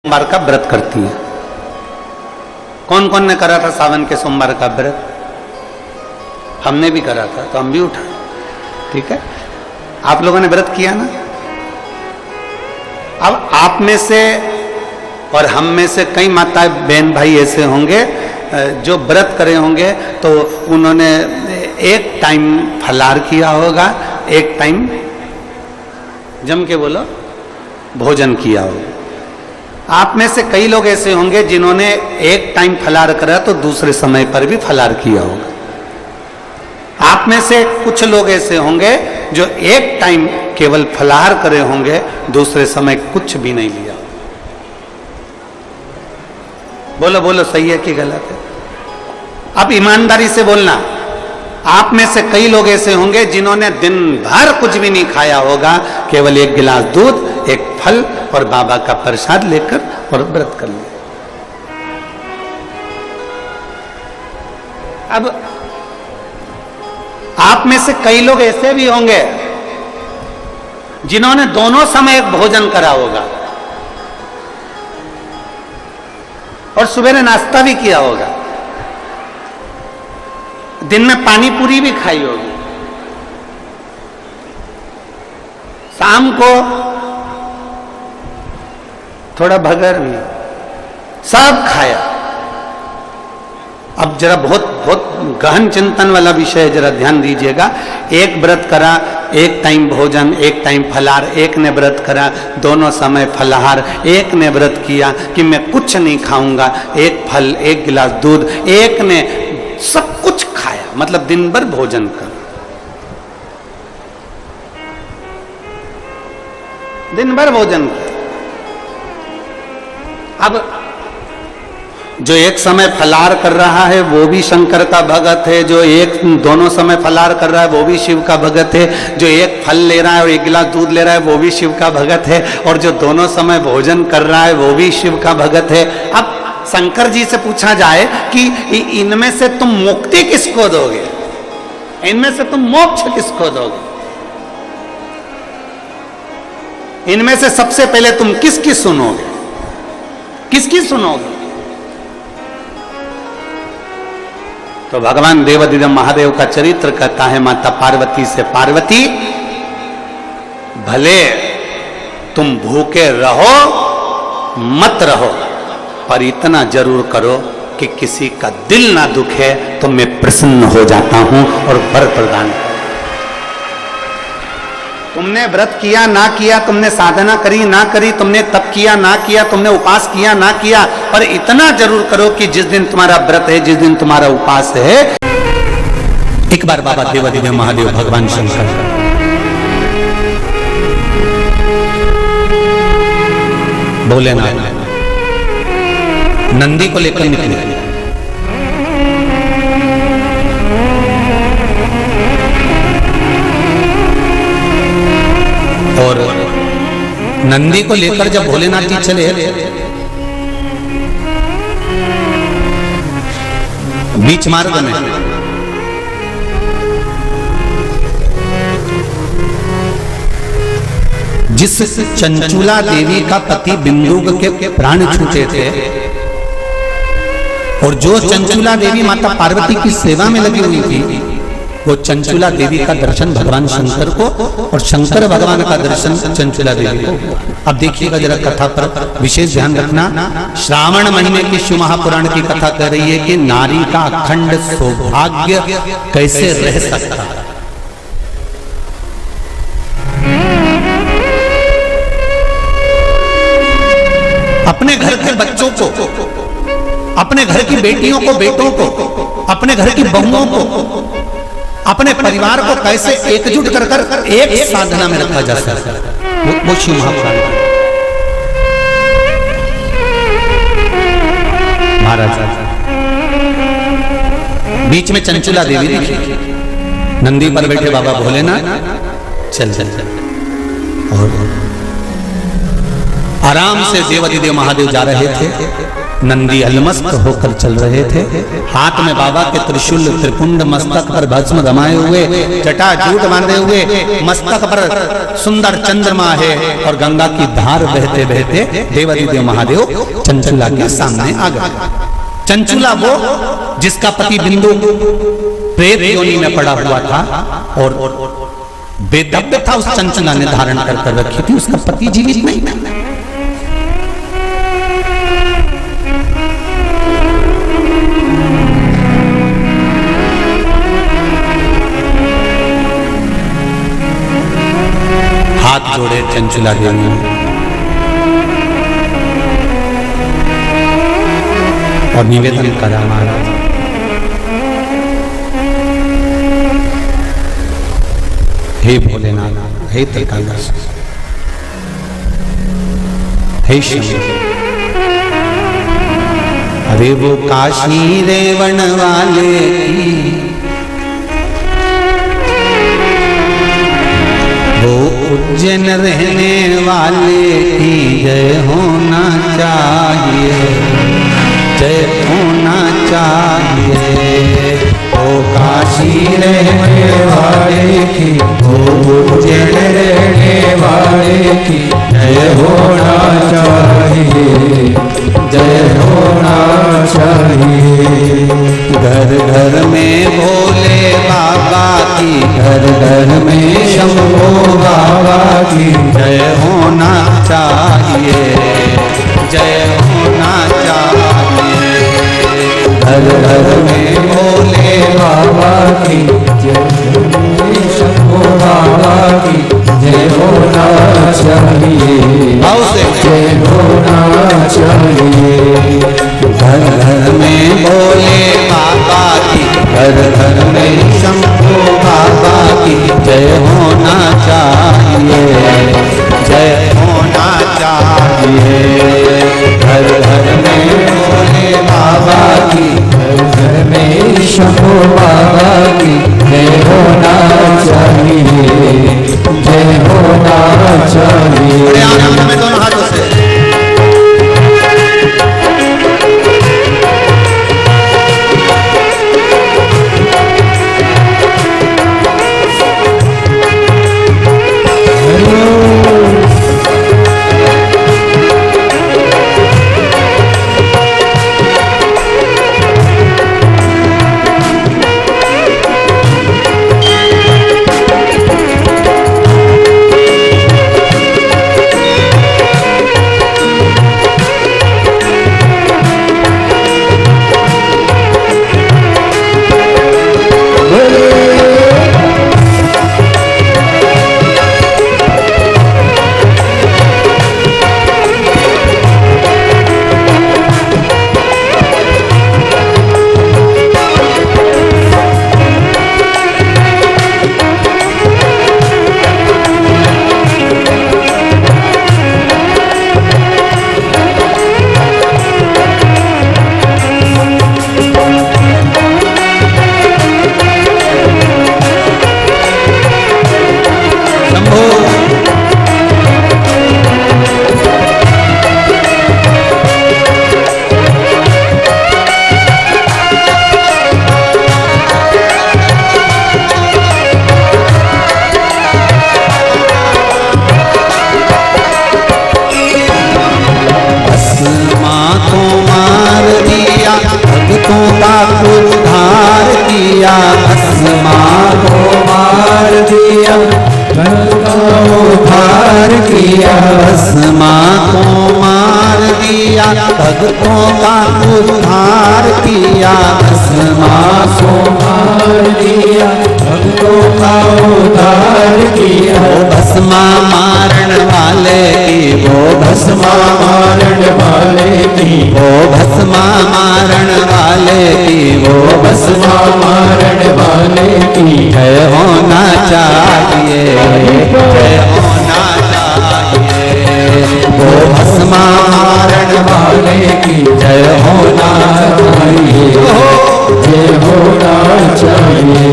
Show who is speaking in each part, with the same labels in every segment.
Speaker 1: सोमवार का व्रत करती है। कौन कौन ने करा था सावन के सोमवार का व्रत? हमने भी करा था, तो हम भी उठा। ठीक है, आप लोगों ने व्रत किया ना। अब आप में से और हम में से कई माताएं बहन भाई ऐसे होंगे जो व्रत करे होंगे, तो उन्होंने एक टाइम फलाहार किया होगा, एक टाइम जम के बोलो भोजन किया होगा। आप में से कई लोग ऐसे होंगे जिन्होंने एक टाइम फलाहार करा तो दूसरे समय पर भी फलाहार किया होगा। आप में से कुछ लोग ऐसे होंगे जो एक टाइम केवल फलाहार करे होंगे, दूसरे समय कुछ भी नहीं लिया। बोलो बोलो, सही है कि गलत है? अब ईमानदारी से बोलना। आप में से कई लोग ऐसे होंगे जिन्होंने दिन भर कुछ भी नहीं खाया होगा, केवल एक गिलास दूध, एक फल और बाबा का प्रसाद लेकर और व्रत कर लिया। अब आप में से कई लोग ऐसे भी होंगे जिन्होंने दोनों समय एक भोजन करा होगा और सुबह नाश्ता भी किया होगा, दिन में पानी पूरी भी खाई होगी, शाम को थोड़ा भगर भी, सब खाया। अब जरा बहुत बहुत गहन चिंतन वाला विषय है, जरा ध्यान दीजिएगा। एक व्रत करा, एक टाइम भोजन, एक टाइम फलाहार। एक ने व्रत करा, दोनों समय फलाहार। एक ने व्रत किया कि मैं कुछ नहीं खाऊंगा, एक फल, एक गिलास दूध। एक ने सब कुछ खाया, मतलब दिन भर भोजन कर, दिन भर भोजन कर। अब जो एक समय फलाहार कर रहा है वो भी शंकर का भगत है, जो एक दोनों समय फलाहार कर रहा है वो भी शिव का भगत है, जो एक फल ले रहा है और एक गिलास दूध ले रहा है वो भी शिव का भगत है, और जो दोनों समय भोजन कर रहा है वो भी शिव का भगत है। अब शंकर जी से पूछा जाए कि इनमें से तुम मुक्ति किसको दोगे, इनमें से तुम मोक्ष किसको दोगे, इनमें से सबसे पहले तुम किसकी सुनोगे, किसकी सुनोगे? तो भगवान देवाधिदेव महादेव का चरित्र कहता है माता पार्वती से, पार्वती भले तुम भूखे रहो मत रहो, पर इतना जरूर करो कि किसी का दिल ना दुखे, तो मैं प्रसन्न हो जाता हूं और वर प्रदान करो। तुमने व्रत किया ना किया, तुमने साधना करी ना करी, तुमने तप किया ना किया, तुमने उपास किया ना किया, पर इतना जरूर करो कि जिस दिन तुम्हारा व्रत है, जिस दिन तुम्हारा उपास है, एक बार बाबा देवाधिदेव महादेव भगवान शंकर बोले ना, नंदी को लेकर निकले। और नंदी को लेकर जब भोलेनाथ जी चले, बीच मार्ग में जिस चंचुला देवी का पति बिंदुक के प्राण छूटे थे, और जो चंचुला देवी माता पार्वती की सेवा में लगी हुई थी, वो चंचुला देवी का दर्शन भगवान शंकर को और शंकर भगवान का दर्शन चंचुला देवी को। अब देखिएगा जरा कथा पर विशेष ध्यान रखना। श्रावण महीने की शिव महापुराण की कथा कह रही है कि नारी का अखंड सौभाग्य कैसे रह सकता है। अपने घर के बच्चों को, अपने घर की बेटियों को, बेटों को, अपने घर की बहुओं को, अपने परिवार को कैसे एकजुट कर कर एक साधना में रखा जा सकता है, वो शिव महापुराण महाराज। बीच में चंचुला देवी दिखी, नंदी पर बैठे बाबा भोलेनाथ चल चल चल, और आराम से देवाधिदेव महादेव जा रहे थे। नंदी अलमस्त होकर चल रहे थे। हाथ में बाबा के त्रिशूल, त्रिपुंड, मस्तक पर भस्म रमाए हुए, जटा जूट बांधे हुए, मस्तक पर सुंदर चंद्रमा है और गंगा की धार बहते बहते देवादिदेव महादेव चंचुला के सामने आ गए। चंचुला वो जिसका पति बिंदु प्रेत योनि में पड़ा हुआ था और बेदब्य था, उस चंचुला ने धारण कर रखी थी, उसका पति जीवित नहीं था। हाथ जोड़े चंचुला देवी और निवेदन करा, महाराज हे भोलेनाथ, हे त्रिकालदर्शी, हे शंभु, अरे वो काशी रेवण वाले की, वो उज्जैन रहने वाले की जय होना चाहिए, जय होना चाहिए। ओ काशी रहने वाले की, ओ उज्जैन रहने वाले की जय होना चाहिए, जय होना चाहिए। घर घर में भोले बाबा की, घर घर में शंभो बाबा की जय होना चाहिए, जय होना चाहिए। घर घर में भोले बाबा की जय, शंभो बाबा की जय होना चाहिए, जय होना चाहिए। घर घर में भोले बाबा की, घर घर में शंभो बाबा की जय होना चाहिए, जय होना चाहिए। घर घर में भोले बाबा की, घर घर में शंभो बाबा की जय होना चाहिए, जय होना चाहिए। आनंद में दोनों हाथों से भक्तों का उद्धार किया, भस्मा को मार दिया, भक्तों का उद्धार किया। वो भस्मा मारण वाले की, वो भस्मा मारण वाले की, वो भस्मा मारण वाले की, वो भस्मा मारण वाले की जय होना चाहिए, जय होना चाहिए। वो भस्मा मारण वाले की जय होना चाहिए, जय होना चाहिए।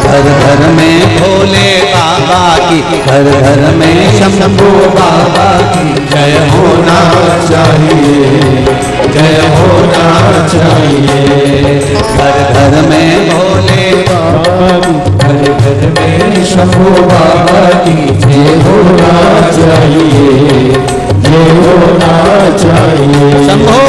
Speaker 1: घर घर में भोले बाबा की, घर घर में शंभू बाबा की जय होना चाहिए।
Speaker 2: जय होना चाहिए।
Speaker 1: घर घर में भोले
Speaker 2: बाबा की, घर घर में शंभू बाबा की जय होना चाहिए, जय होना चाहिए।
Speaker 1: शंभो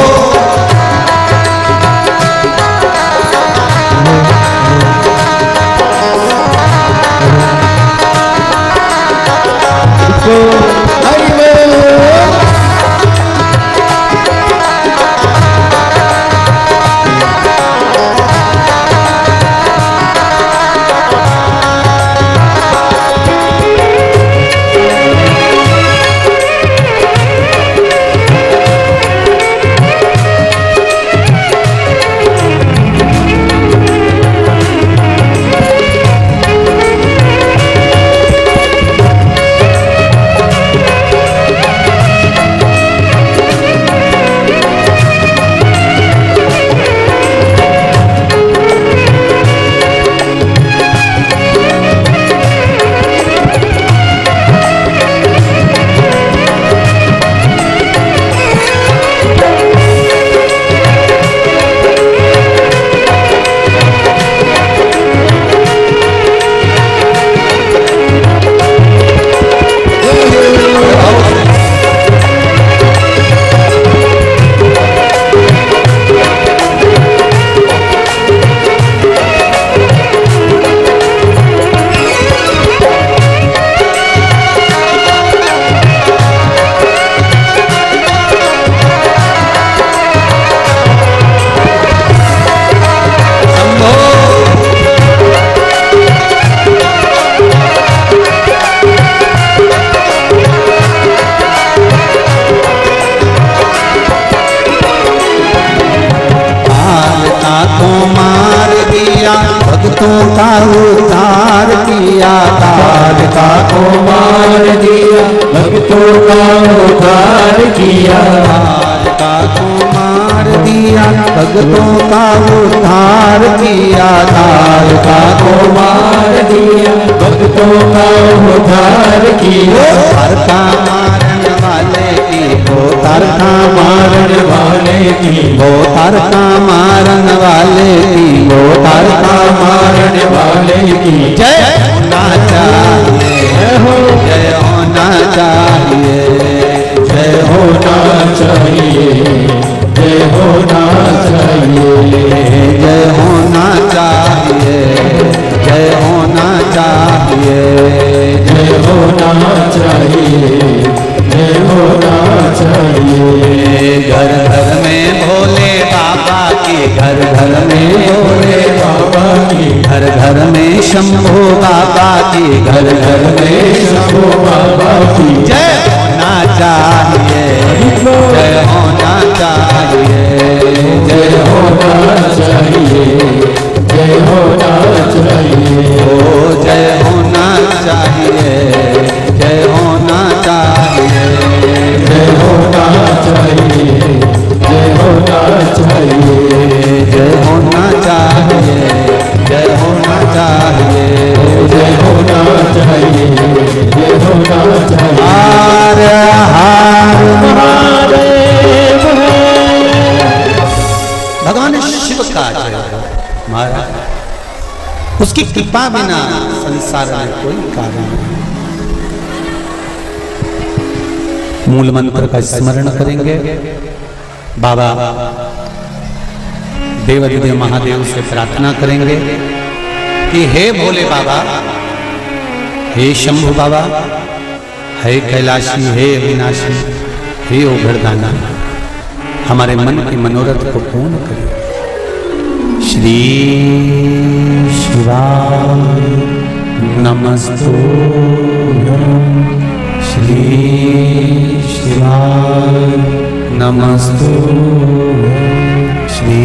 Speaker 1: भक्तों का उद्धार किया,
Speaker 2: तारका को मार दिया, भक्तों का उद्धार किया।
Speaker 1: तारका को मार दिया, भक्तों का उद्धार किया।
Speaker 2: तारका को मार दिया, भक्तों का उद्धार किया।
Speaker 1: तारका मारन वाले की, वो तारका
Speaker 2: मारन वाले की,
Speaker 1: वो तारका मारन वाले की, वो तारका
Speaker 2: मारन वाले की
Speaker 1: जय होना चाहिए, जय होना चाहिए,
Speaker 2: जय होना चाहिए, जय होना चाहिए,
Speaker 1: जय होना चाहिए, जय होना चाहिए,
Speaker 2: जय होना चाहिए, जय होना चाहिए।
Speaker 1: घर घर में भोले बाबा की, घर घर में भोले
Speaker 2: बाबा की,
Speaker 1: घर घर में शंभू बाबा की, घर घर में
Speaker 2: शंभू बाबा की
Speaker 1: जय होना चाहिए, जय होना चाहिए,
Speaker 2: जय होना चाहिए, जय होना चाहिए,
Speaker 1: ओ जय होना चाहिए, जय होना चाहिए,
Speaker 2: जय होना चाहिए, जय होना चाहिए,
Speaker 1: जय होना चाहिए, जय होना चाहिए,
Speaker 2: जय होना चाहिए, जय होना चाहिए।
Speaker 1: हार हार
Speaker 2: महादेव
Speaker 1: भगवान शिव का जय हो महाराज, उसकी कृपा बिना संसार में कोई कार्य नहीं। मूल मंत्र का स्मरण करेंगे। बाबा देवाधिदेव महादेव से प्रार्थना करेंगे कि हे भोले बाबा, हे शंभु बाबा, हे कैलाशी, हे अविनाशी, हे ओघरदाना, हमारे मन के मनोरथ को पूर्ण करें। श्री शिवाय नमस्तुभ्यं, श्री शिवाय नमस्तुभ्यं, श्री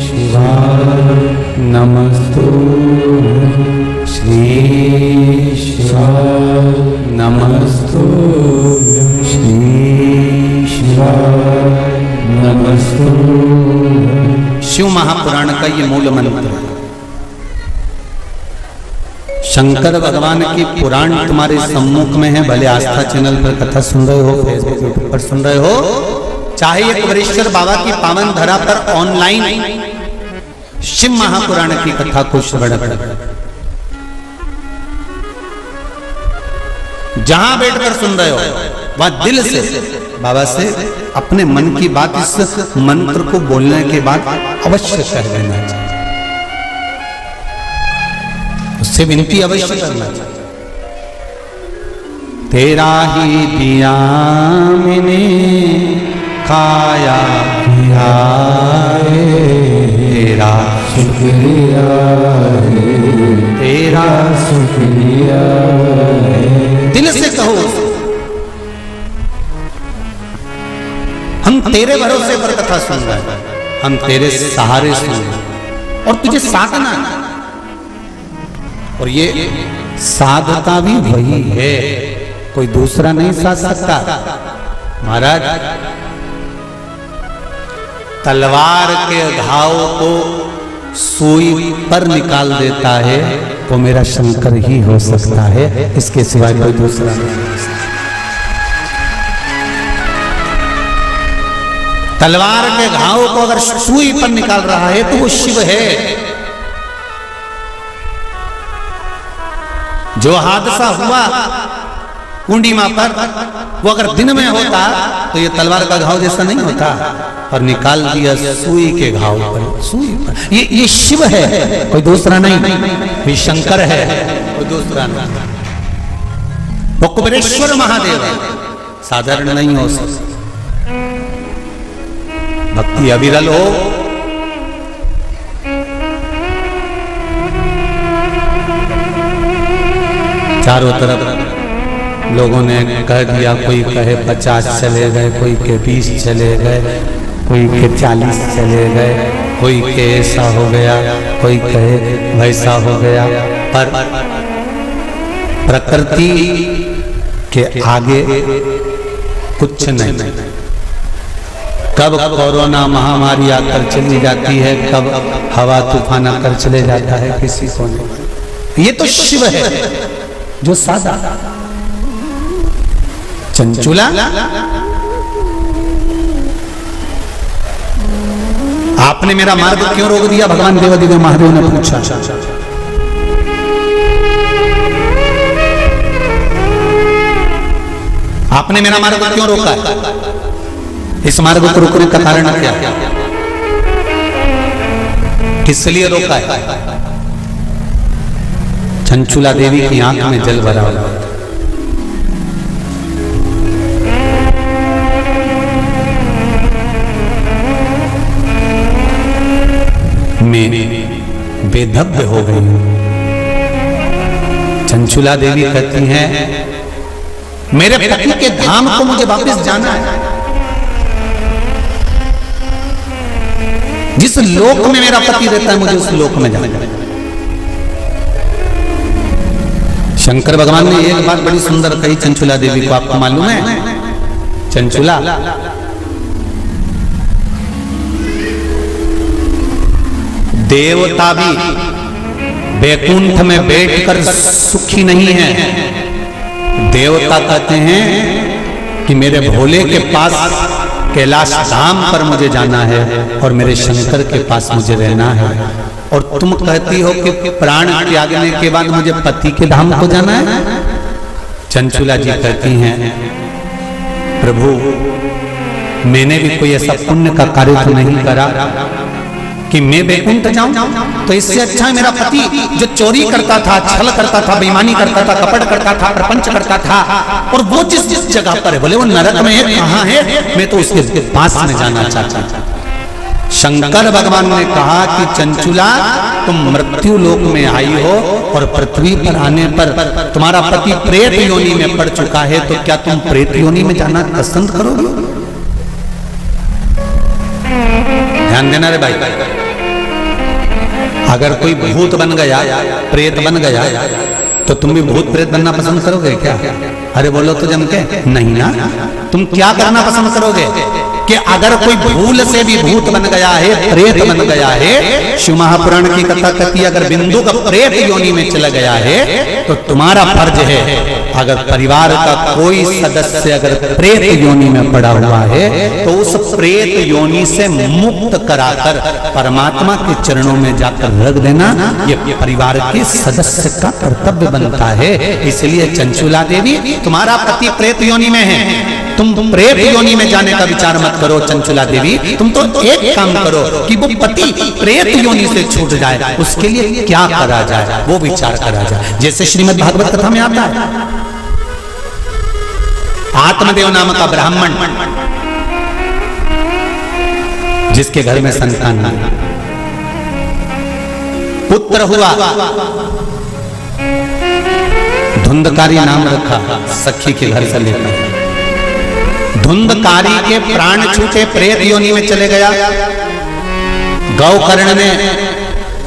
Speaker 1: शिवाय नमस्तुभ्यं, श्री शिवाय नमस्तुभ्यं, श्री शिवाय नमस्तुभ्यं। शिव महापुराण का ये मूल मंत्र है। शंकर भगवान की पुराण तुम्हारे सम्मुख में है, भले आस्था चैनल पर कथा सुन रहे हो, फेसबुक यूट्यूब पर सुन रहे हो, चाहे एक वरेश्वर बाबा की पावन धरा पर ऑनलाइन शिव महापुराण की कथा को श्रवण कर, जहां बैठकर सुन रहे हो वहां दिल से बाबा से अपने मन की बात इस मंत्र को बोलने के बाद अवश्य कह देना चाहिए, उससे विनती अवश्य करना चाहिए। तेरा ही दिया मैंने खाया पिया तेरा
Speaker 2: शुक्रिया
Speaker 1: तेरा
Speaker 2: शुक्रिया
Speaker 1: दिल से कहो, हम तेरे भरोसे पर कथा सुन रहे हैं, हम तेरे सहारे सुन रहे हैं और तुझे साधना है। और ये साधता भी वही है, कोई दूसरा नहीं साध सकता। महाराज तलवार के घाव को सुई पर निकाल देता है तो मेरा शंकर ही हो सकता है, इसके सिवाय कोई दूसरा नहीं। तलवार के घाव को अगर सुई पर निकाल रहा है तो वो शिव है। जो हादसा हुआ पूर्णिमा पर वो अगर दिन में होता तो ये तलवार का घाव जैसा नहीं होता, और निकाल दिया सुई के घाव पर, सुई पर। ये शिव है, कोई दूसरा नहीं, ये शंकर है, कोई दूसरा नहीं। वो कुबेरेश्वर महादेव है, साधारण नहीं हो सकता। भक्ति अविरल हो, चारों तरफ लोगों ने कह दिया, कोई कहे 50 चले गए, कोई के 20 चले गए, कोई के 40 चले गए, कोई के ऐसा हो गया, कोई कहे वैसा हो गया। पर प्रकृति के आगे कुछ नहीं। कब कोरोना महामारी आकर चली जाती है, कब हवा तूफान आकर चले जाता है, किसी को नहीं। ये तो शिव है जो सादा चंचुला। आपने मेरा मार्ग क्यों रोक दिया? भगवान देवादिदेव महादेव ने पूछा। आपने मेरा मार्ग क्यों रोका? इस मार्ग को रोकने का कारण क्या? किस लिए रोका है? चंचुला देवी की आंख में जल भरा हुआ। मैं बेधब्य हो गई। चंचुला देवी कहती हैं, मेरे पति के धाम को मुझे वापस जाना है। जिस लोक में मेरा पति रहता है मुझे उस लोक में जाना है। शंकर भगवान ने एक बात बड़ी सुंदर कही चंचुला देवी को, आपको मालूम है? चंचुला, देवता भी वैकुंठ में बैठकर सुखी नहीं है। देवता कहते हैं कि मेरे भोले के पास कैलाश धाम पर मुझे जाना है और मेरे शंकर के पास मुझे रहना है। और तुम कहती हो कि प्राण त्यागने के बाद मुझे पति के धाम को जाना है। चंचुला जी कहती हैं, प्रभु मैंने भी कोई ऐसा पुण्य का कार्य तो नहीं करा कि मैं वैकुंठ जाऊं, तो इससे अच्छा है मेरा पति जो चोरी करता था, छल करता था, बेईमानी करता था, कपट करता था, प्रपंच करता था, और वो जिस जगह पर है, बोले वो नरक में है, कहां है, मैं तो उसके पास में जाना चाहता हूं। शंकर भगवान ने कहा कि चंचुला तुम मृत्यु लोक में आई हो और पृथ्वी पर आने पर तुम्हारा पति प्रेत योनि में पड़ चुका है, तो क्या तुम प्रेत योनि में जाना पसंद करोगे? ध्यान देना रे भाई, अगर कोई भूत बन गया, प्रेत बन गया, तो तुम भी भूत प्रेत बनना पसंद करोगे क्या? अरे बोलो तो जम के नहीं ना। तुम क्या करना पसंद करोगे कि अगर कोई भूल से भी भूत बन गया है, प्रेत बन गया है, शिव महापुराण की कथा कहती है अगर बिंदु का प्रेत योनि में चला गया है, तो तुम्हारा फर्ज है अगर परिवार का कोई सदस्य अगर प्रेत योनि में पड़ा हुआ है तो उस प्रेत योनि से मुक्त कराकर परमात्मा के चरणों में जाकर रख देना ये परिवार के सदस्य का कर्तव्य बनता है। इसलिए चंचुला देवी, तुम्हारा पति प्रेत योनि में है, तुम प्रेत योनि में जाने का विचार मत करो। चंचुला देवी, तुम तो एक काम करो कि वो पति प्रेत योनि से छूट जाए, उसके लिए क्या करा जाए वो विचार करा जाए। जैसे श्रीमद् भागवत कथा में आता है, आत्मदेव नाम का ब्राह्मण जिसके घर में संतान नहीं, पुत्र हुआ, धुंधकारी नाम रखा सखी के घर से लेकर। धुंधकारी के प्राण छूटे, प्रेत योनि में चले गया।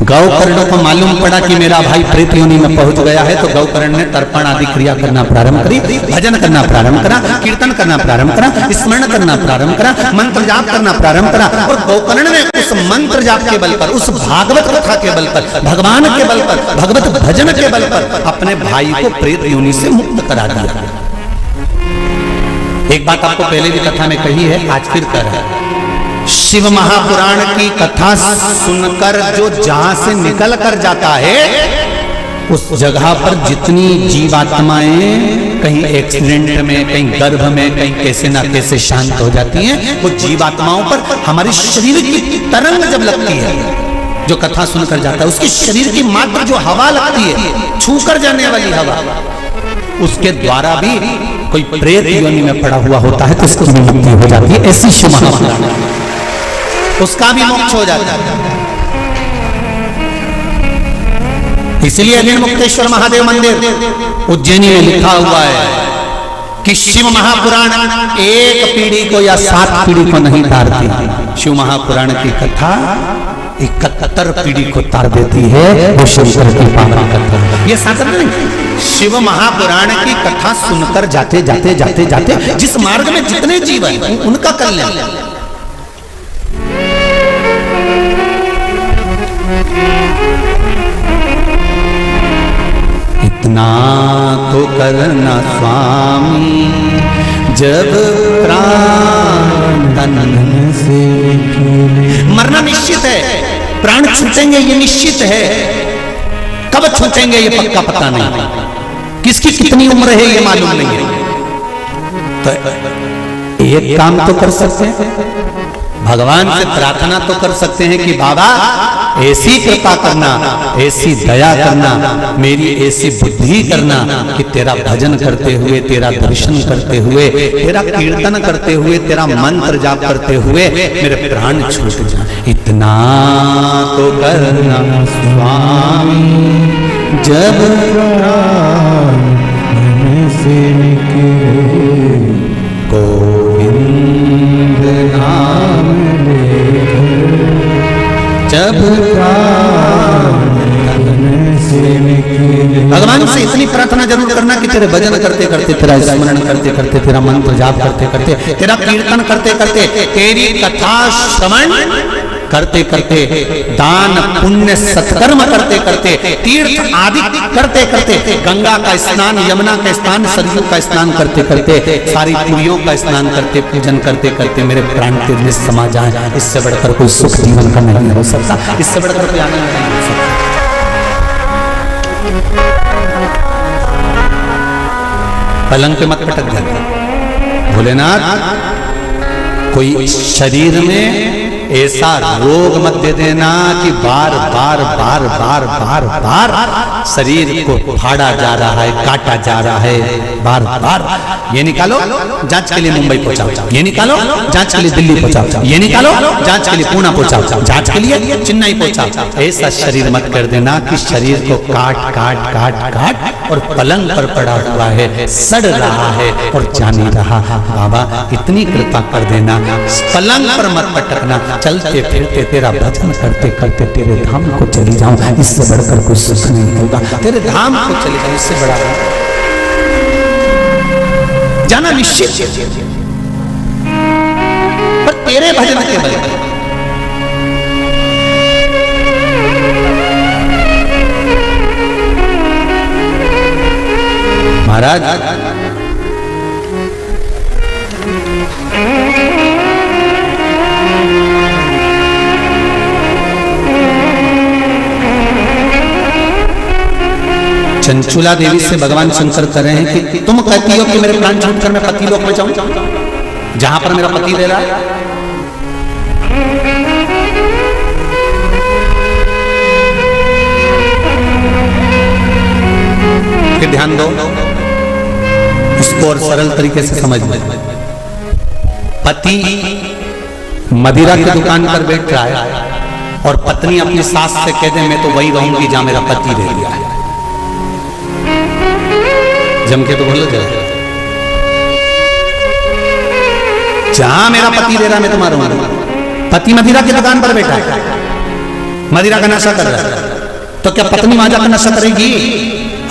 Speaker 1: गौकर्ण को मालूम पड़ा कि मेरा भाई प्रेत योनि में पहुंच गया है, तो गौकर्ण ने तर्पण आदि क्रिया करना प्रारंभ करी, भजन करना प्रारंभ करा, कीर्तन करना प्रारंभ करा, स्मरण करना प्रारंभ करा, मंत्र जाप करना प्रारंभ करा। और गौकर्ण ने उस मंत्र जाप के बल पर, उस भागवत कथा के बल पर, भगवान के बल पर, भगवत भजन के बल पर अपने भाई को प्रेत योनि से मुक्त करा दिया। एक बात आपको पहले भी कथा में कही है, आज फिर कर रहा है। शिव महापुराण की कथा सुनकर जो जहां से निकल कर जाता है, उस जगह पर जितनी जीवात्माएं कहीं एक्सीडेंट में, कहीं गर्भ में, कहीं कैसे ना कैसे शांत हो जाती हैं, वो जीवात्माओं पर हमारे शरीर की तरंग जब लगती है, जो कथा सुनकर जाता है, उसकी शरीर की मात्र जो हवा लगती है, छूकर जाने वाली हवा, उसके द्वारा भी कोई प्रेत योनि में पड़ा हुआ होता है तो उसकी मुक्ति हो जाती है। ऐसी शिव महापुराण, उसका भी मोक्ष हो जाता है। इसलिए निर्मुक्तेश्वर महादेव मंदिर उज्जैनी में लिखा हुआ है कि शिव महापुराण एक पीढ़ी को या 7 पीढ़ी को नहीं तारती। शिव महापुराण की कथा 71 पीढ़ी को तार देती है। वो शंकर की पावन कथा, ये साधारण नहीं। शिव महापुराण की कथा सुनकर जाते जाते जाते जाते जिस मार्ग में जितने जीव हैं उनका कल्याण। इतना तो करना स्वामी जब प्राण तन से, मरना निश्चित है, प्राण छूटेंगे ये निश्चित है, कब छूटेंगे ये पक्का पता नहीं, किसकी कितनी उम्र है ये मालूम नहीं है। तो एक काम तो कर सकते हैं, भगवान से प्रार्थना तो कर सकते हैं कि बाबा ऐसी कृपा करना, ऐसी दया करना, मेरी ऐसी बुद्धि करना कि तेरा भजन करते हुए, तेरा दर्शन करते हुए, तेरा कीर्तन करते हुए, तेरा मंत्र जाप करते हुए मेरे प्राण छूट जाए। इतना तो करना स्वामी जब प्राण से निकले, गोविंद नाम लेकर जब भगवान से इतनी प्रार्थना जरूर करना कि तेरे भजन करते करते, तेरा स्मरण करते करते, तेरा मंत्र जाप करते करते, तेरा कीर्तन करते करते, तेरी कथा श्रवण करते करते, दान पुण्य सत्कर्म करते करते, तीर्थ आदि करते करते, गंगा का स्नान, यमुना का स्नान, सरयू का स्नान करते करते, सारी पुरियों का स्नान करते, पूजन करते करते मेरे प्राण तेज में समा जाए। इससे बढ़कर कोई सुख जीवन का नहीं हो सकता, इससे बढ़कर कोई आनंद नहीं हो सकता। पलंग पे मत पटक जाना भोलेनाथ, कोई शरीर में ऐसा रोग मत दे देना कि बार बार बार बार बार बार शरीर को फाड़ा जा रहा है, काटा जा रहा है, बार बार। ये निकालो, जांच के लिए मुंबई पहुंचाओ, ये निकालो, जांच के लिए दिल्ली पहुंचाओ, ये निकालो, जांच के लिए पुणे पहुंचाओ, जांच के लिए चेन्नई पहुंचाओ। ऐसा शरीर मत कर देना कि शरीर को काट काट काट काट और पलंग पर पड़ा हुआ है, सड़ रहा है और जा नहीं रहा। बाबा इतनी कृपा कर देना, पलंग पर मत पटकना, चलते फिरते तेरा भजन करते करते तेरे धाम को चली जाऊं, इससे बढ़कर कोई सुख नहीं होगा। तेरे धाम को चले जाऊं, इससे बड़ा जाना निश्चित, पर तेरे भजन के बल पर। महाराज चंचुला देवी से भगवान शंकर कह रहे हैं कि तुम कहती हो कि मेरे प्राण छूटकर मैं पति लोक में जाऊं, जहां पर मेरा पति रह रहा है। कि ध्यान दो, इसको और सरल तरीके से समझ लो। पति मदिरा की दुकान पर बैठ रहा है और पत्नी अपनी सास से कह दे मैं तो वही रहूंगी जहां मेरा पति रह गया है। जम के तो बोलो जरा, जहां मेरा पति रह रहा मैं तुम्हारा रहूंगा। पति मदिरा की दुकान पर बैठा है, मदिरा का नशा कर रहा है, तो क्या पत्नी वहां जाकर नशा करेगी?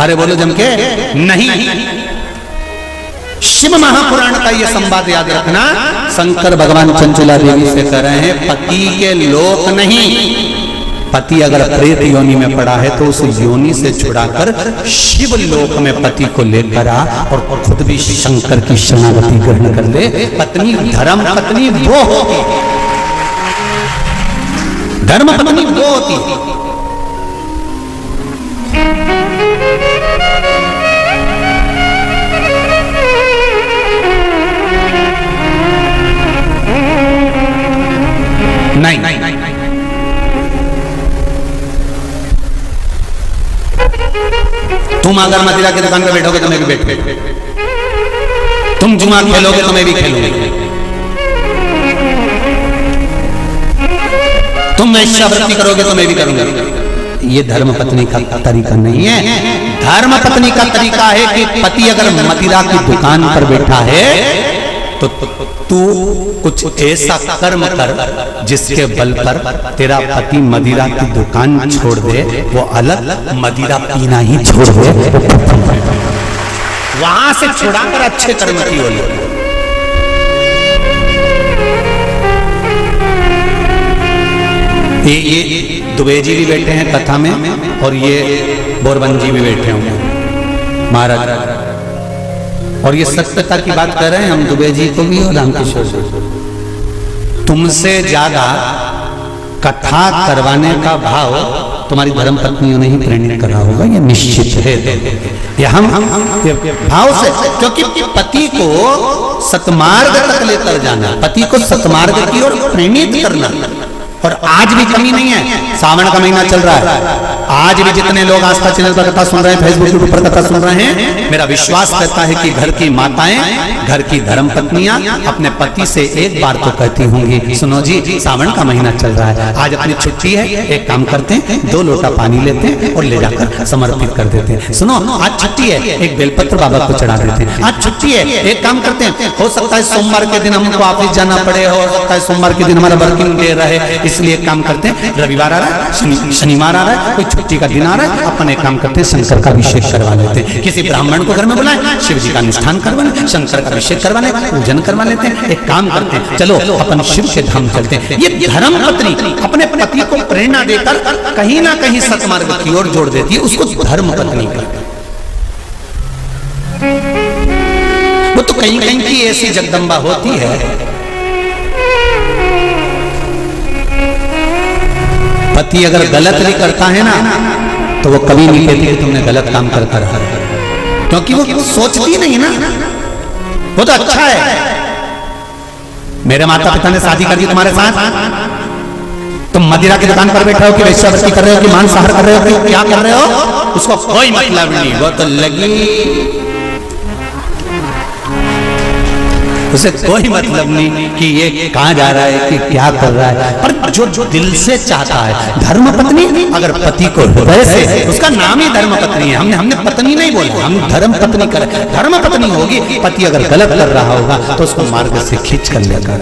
Speaker 1: अरे बोलो जम के, नहीं। शिव महापुराण का यह संवाद याद रखना। शंकर भगवान चंचुला देवी से कह रहे हैं पति के लोक नहीं, पति अगर प्रेत योनि में पड़ा है तो उस योनि से छुड़ाकर शिव लोक में पति को लेकर आ और खुद भी शंकर की शरणागति ग्रहण कर ले। पत्नी धर्म पत्नी वो होती, धर्म पत्नी वो होती। नहीं, तुम अगर मदिरा की दुकान पर बैठोगे तो मैं भी बैठूंगा, तुम जुआ खेलोगे तो मैं भी खेलूंगा, तुम वेश्यावृत्ति करोगे तो मैं भी करूंगा। ये धर्म पत्नी का तरीका नहीं है। धर्म पत्नी का तरीका है कि पति अगर मदिरा की दुकान पर बैठा है तो तू कुछ ऐसा कर्म कर जिसके बल पर तेरा पति मदिरा की दुकान छोड़ दे, वो अलग मदिरा पीना ही छोड़ दे, वहां से छुड़ाकर अच्छे कर्म की ओर। ये दुबे जी भी बैठे हैं कथा में और ये बोरबन जी भी बैठे होंगे महाराज, और ये सत्यता की बात कर रहे हैं हम दुबे जी को भी और रामकिशोर जी। तुमसे ज्यादा कथा करवाने का भाव तुम्हारी धर्म पत्नियों ने ही प्रेरित करा होगा, ये निश्चित है। ये हम भाव से, क्योंकि पति को सतमार्ग तक लेकर जाना, पति को सतमार्ग की ओर प्रेरित करना। और आज भी कमी नहीं है, सावन का महीना चल रहा है, आज भी जितने लोग आस्था चैनल पर कथा सुन रहे हैं, फेसबुक यूट्यूब पर कथा सुन रहे हैं, मेरा विश्वास करता है कि घर की माताएं, घर की धर्म पत्नियां अपने पति से एक बार तो कहती होंगी सुनो जी सावन का महीना चल रहा है, आज अपनी छुट्टी है, एक काम करते हैं 2 लोटा पानी लेते हैं और ले जाकर समर्पित कर देते हैं। सुनो आज छुट्टी है, एक बेलपत्र बाबा को चढ़ा देते हैं। आज छुट्टी है, एक काम करते हैं, हो सकता है सोमवार के दिन हमको ऑफिस जाना पड़े, हो सकता है सोमवार के दिन हमारा वर्किंग डे रहे, इसलिए काम करते हैं रविवार आ रहा है, शनिवार आ रहा है, कोई छुट्टी का दिन आ रहा है, अपन एक काम करते हैं शंकर का अभिषेक करवा लेते हैं। किसी ब्राह्मण को घर में बुलाएं, शिव जी का अनुष्ठान करवा लें, शंकर का अभिषेक करवा लें, पूजन करवा लेते हैं। एक काम करते हैं चलो अपन शिव के धाम चलते हैं। ये धर्म पत्नी अपने पति को प्रेरणा देकर कहीं ना कहीं सतमार्ग की ओर जोड़ देती है, उसको धर्म पत्नी कहते हैं। वो तो कहीं कहीं की ऐसी जगदम्बा होती है, पति अगर गलत भी करता है ना तो वो कभी नहीं कहती कि तुमने गलत काम करता रहा, क्योंकि वो सोचती नहीं ना, वो तो अच्छा है। मेरे माता पिता ने शादी कर दी तुम्हारे साथ, तुम मदिरा की दुकान पर बैठे हो कि वेश्यावृत्ति कर रहे हो कि मांसाहार कर रहे हो कि क्या कर रहे हो, उसको कोई मतलब नहीं, वो तो लगी, उसे कोई मतलब नहीं कि ये कहां जा रहा है कि क्या कर रहा है। पर जो दिल से चाहता है, धर्म पत्नी अगर पति को हृदय से, उसका नाम ही धर्म पत्नी है। हमने पत्नी नहीं बोला, हम धर्म पत्नी कर, धर्म पत्नी होगी। पति अगर गलत कर रहा होगा तो उसको मार्ग से खींच कर लेकर